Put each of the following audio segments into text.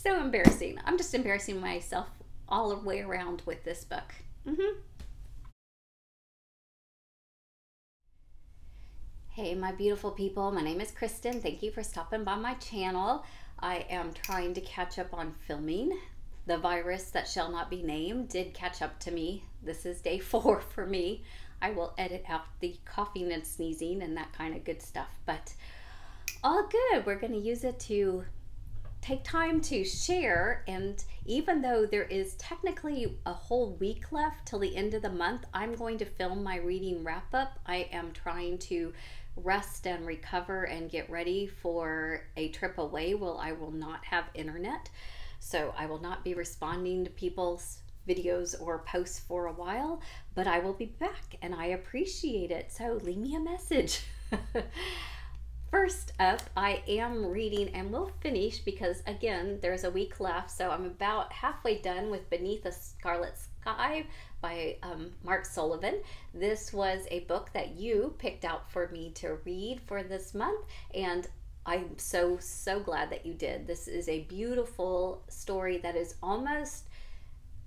So embarrassing. I'm just embarrassing myself all the way around with this book. Hey, my beautiful people. My name is Kristen. Thank you for stopping by my channel. I am trying to catch up on filming. The virus that shall not be named did catch up to me. This is day 4 for me. I will edit out the coughing and sneezing and that kind of good stuff, but all good. We're going to use it to take time to share, and even though there is technically a whole week left till the end of the month, I'm going to film my reading wrap up. I am trying to rest and recover and get ready for a trip away where I will not have internet. So I will not be responding to people's videos or posts for a while, but I will be back and I appreciate it. So leave me a message. First up, I am reading, and we'll finish because again, there's a week left. So I'm about halfway done with Beneath a Scarlet Sky by Mark Sullivan. This was a book that you picked out for me to read for this month, and I'm so glad that you did. This is a beautiful story that is almost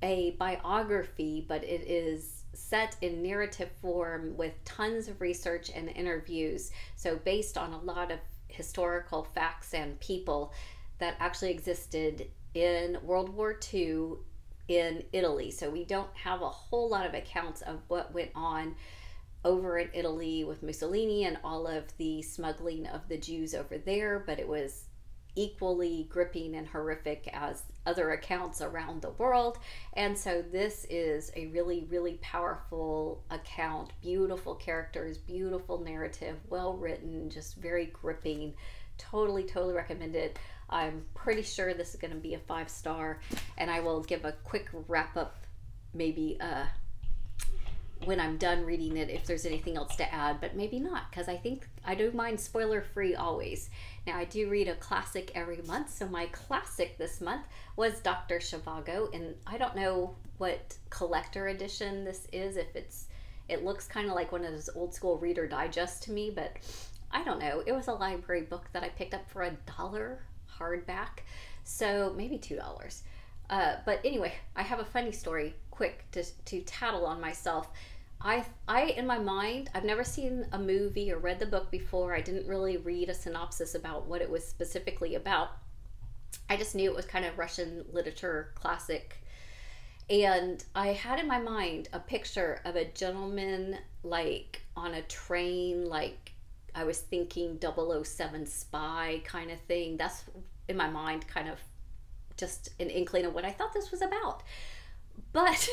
a biography, but it is set in narrative form with tons of research and interviews. So based on a lot of historical facts and people that actually existed in World War II in Italy. So we don't have a whole lot of accounts of what went on over in Italy with Mussolini and all of the smuggling of the Jews over there, but it was equally gripping and horrific as other accounts around the world. And so this is a really powerful account, beautiful characters, beautiful narrative, well written, just very gripping. Totally recommend it. I'm pretty sure this is going to be a 5-star, and I will give a quick wrap up maybe when I'm done reading it if there's anything else to add, but maybe not, because I think I do mind spoiler free always. Now I do read a classic every month, so my classic this month was Dr. Zhivago, and I don't know what collector edition this is. If it looks kind of like one of those old school Reader Digest to me, but I don't know. It was a library book that I picked up for $1 hardback, so maybe $2. But anyway, I have a funny story, quick, to tattle on myself. I in my mind, I've never seen a movie or read the book before. I didn't really read a synopsis about what it was specifically about. I just knew it was kind of Russian literature classic. And I had in my mind a picture of a gentleman like on a train, like I was thinking 007 spy kind of thing. That's in my mind kind of just an inkling of what I thought this was about. But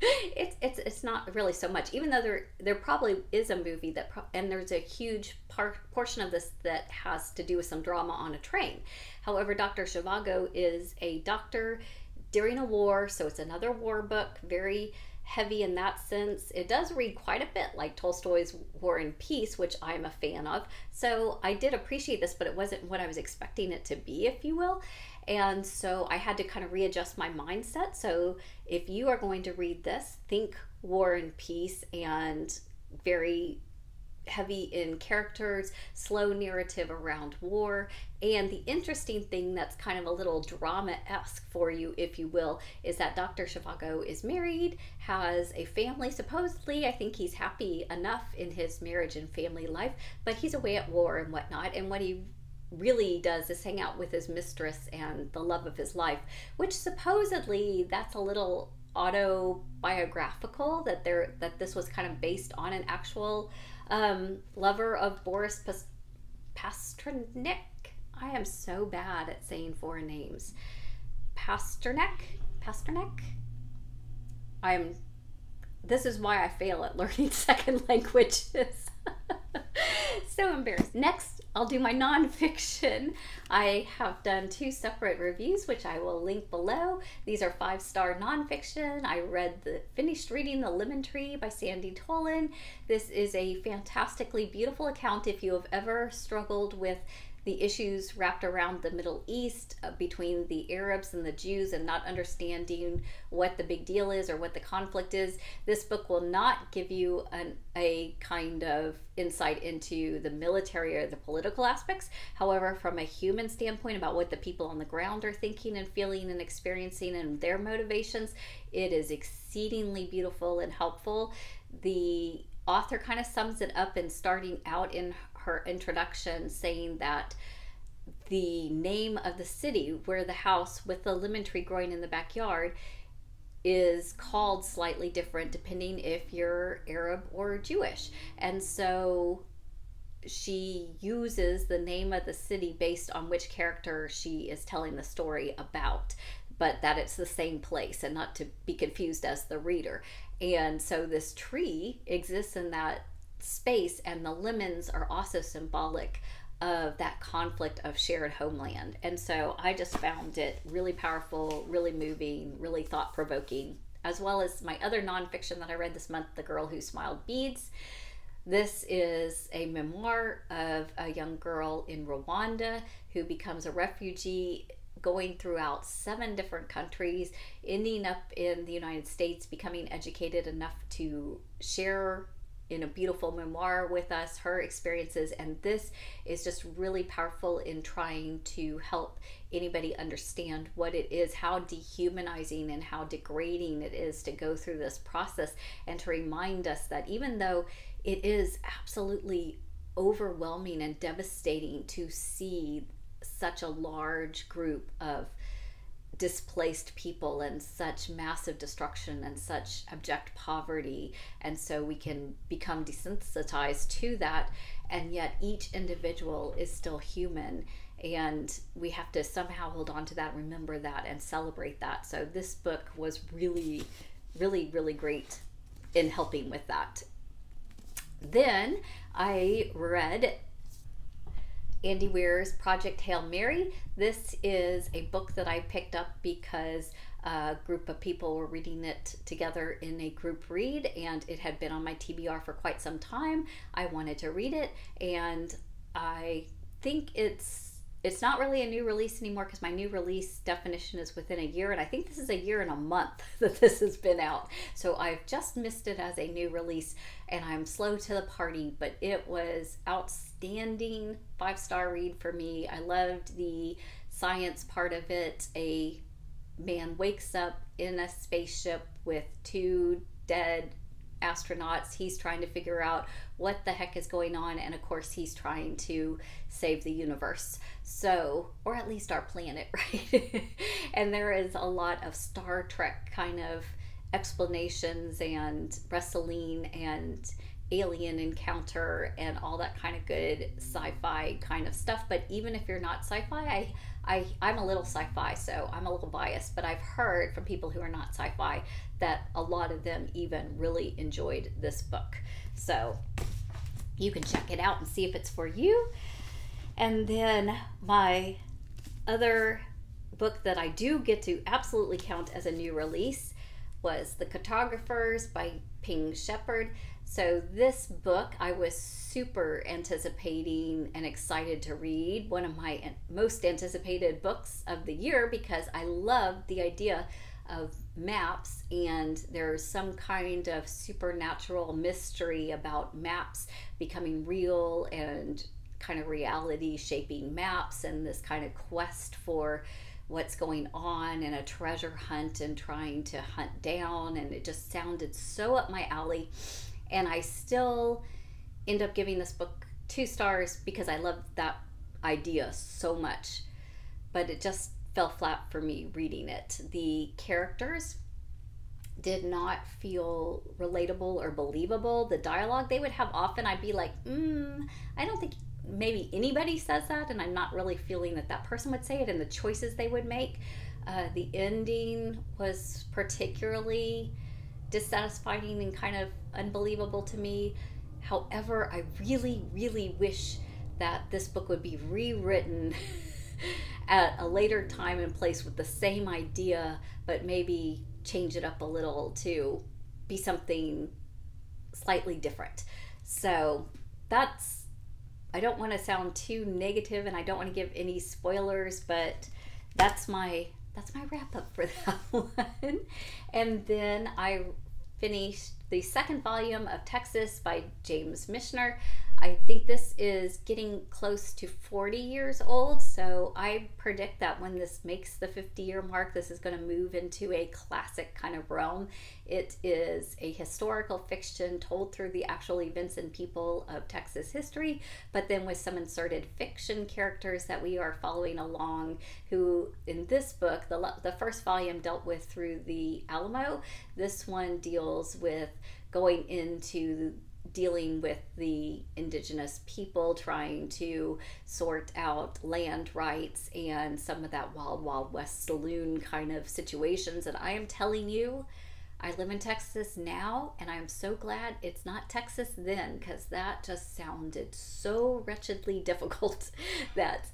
it's not really so much, even though there probably is a movie and there's a huge portion of this that has to do with some drama on a train. However, Dr. Zhivago is a doctor during a war, so it's another war book, very heavy in that sense. It does read quite a bit like Tolstoy's War and Peace, which I'm a fan of. So I did appreciate this, but it wasn't what I was expecting it to be, if you will. And so I had to kind of readjust my mindset. So if you are going to read this, think War and Peace, and very heavy in characters, slow narrative around war. And the interesting thing that's kind of a little drama-esque for you, if you will, is that Dr. Zhivago is married, has a family. Supposedly, I think he's happy enough in his marriage and family life, but he's away at war and whatnot. And what he really does is hang out with his mistress and the love of his life, which supposedly that's a little autobiographical, that this was kind of based on an actual lover of Boris Pasternak. I am so bad at saying foreign names. Pasternak. This is why I fail at learning second languages. So embarrassed. Next, I'll do my nonfiction. I have done 2 separate reviews, which I will link below. These are 5-star nonfiction. I finished reading The Lemon Tree by Sandy Tolan. This is a fantastically beautiful account if you have ever struggled with the issues wrapped around the Middle East between the Arabs and the Jews and not understanding what the big deal is or what the conflict is. This book will not give you a kind of insight into the military or the political aspects. However, from a human standpoint about what the people on the ground are thinking and feeling and experiencing and their motivations, it is exceedingly beautiful and helpful. The author kind of sums it up in starting out in her introduction saying that the name of the city where the house with the lemon tree growing in the backyard is called slightly different depending if you're Arab or Jewish. And so she uses the name of the city based on which character she is telling the story about, but that it's the same place and not to be confused as the reader. And so this tree exists in that space, and the lemons are also symbolic of that conflict of shared homeland. And so I just found it really powerful, really moving, really thought-provoking, as well as my other nonfiction that I read this month, The Girl Who Smiled Beads. This is a memoir of a young girl in Rwanda who becomes a refugee, going throughout 7 different countries, ending up in the United States, becoming educated enough to share in a beautiful memoir with us her experiences. And this is just really powerful in trying to help anybody understand what it is, how dehumanizing and how degrading it is to go through this process, and to remind us that even though it is absolutely overwhelming and devastating to see such a large group of displaced people and such massive destruction and such abject poverty, and so we can become desensitized to that, and yet each individual is still human, and we have to somehow hold on to that, remember that, and celebrate that. So this book was really, really, really great in helping with that. Then I read Andy Weir's Project Hail Mary. This is a book that I picked up because a group of people were reading it together in a group read, and it had been on my TBR for quite some time. I wanted to read it, and I think it's not really a new release anymore because my new release definition is within a year, and I think this is a year and a month that this has been out. So I've just missed it as a new release, and I'm slow to the party, but it was outstanding, 5-star read for me. I loved the science part of it. A man wakes up in a spaceship with 2 dead astronauts. He's trying to figure out what the heck is going on, and of course he's trying to save the universe, so, or at least our planet, right? And there is a lot of Star Trek kind of explanations and wrestling and alien encounter and all that kind of good sci-fi kind of stuff. But even if you're not sci-fi, I'm a little sci-fi, so I'm a little biased, but I've heard from people who are not sci-fi that a lot of them even really enjoyed this book. So you can check it out and see if it's for you. And then my other book that I do get to absolutely count as a new release was The Cartographers by Peng Shepard. So this book I was super anticipating and excited to read, one of my most anticipated books of the year, because I love the idea of maps, and there's some kind of supernatural mystery about maps becoming real and kind of reality shaping maps, and this kind of quest for what's going on and a treasure hunt and trying to hunt down, and it just sounded so up my alley. And I still end up giving this book 2 stars because I love that idea so much, but it just fell flat for me reading it. The characters did not feel relatable or believable. The dialogue they would have often, I'd be like, I don't think maybe anybody says that, and I'm not really feeling that that person would say it, and the choices they would make. The ending was particularly dissatisfying and kind of unbelievable to me. However, I really, really wish that this book would be rewritten at a later time and place with the same idea, but maybe change it up a little to be something slightly different. So that's I don't want to sound too negative, and I don't want to give any spoilers, but that's my wrap up for that one. And then I finished the second volume of Texas by James Michener. I think this is getting close to 40 years old, so I predict that when this makes the 50-year mark, this is going to move into a classic kind of realm. It is a historical fiction told through the actual events and people of Texas history, but then with some inserted fiction characters that we are following along, who in this book, the first volume dealt with through the Alamo. This one deals with going into dealing with the indigenous people, trying to sort out land rights and some of that wild, wild west saloon kind of situations. And I am telling you, I live in Texas now, and I'm so glad it's not Texas then, because that just sounded so wretchedly difficult that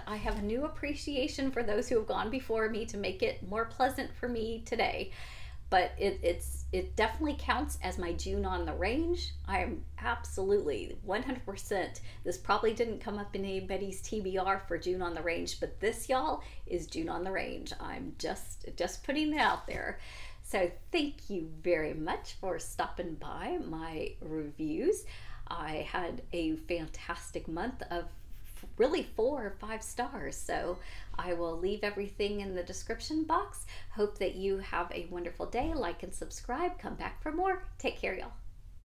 I have a new appreciation for those who have gone before me to make it more pleasant for me today. But it definitely counts as my June on the Range. I am absolutely 100%. This probably didn't come up in anybody's TBR for June on the Range, but this, y'all, is June on the Range. I'm just putting it out there. So thank you very much for stopping by my reviews. I had a fantastic month of really 4 or 5 stars. So I will leave everything in the description box. Hope that you have a wonderful day. Like and subscribe. Come back for more. Take care, y'all.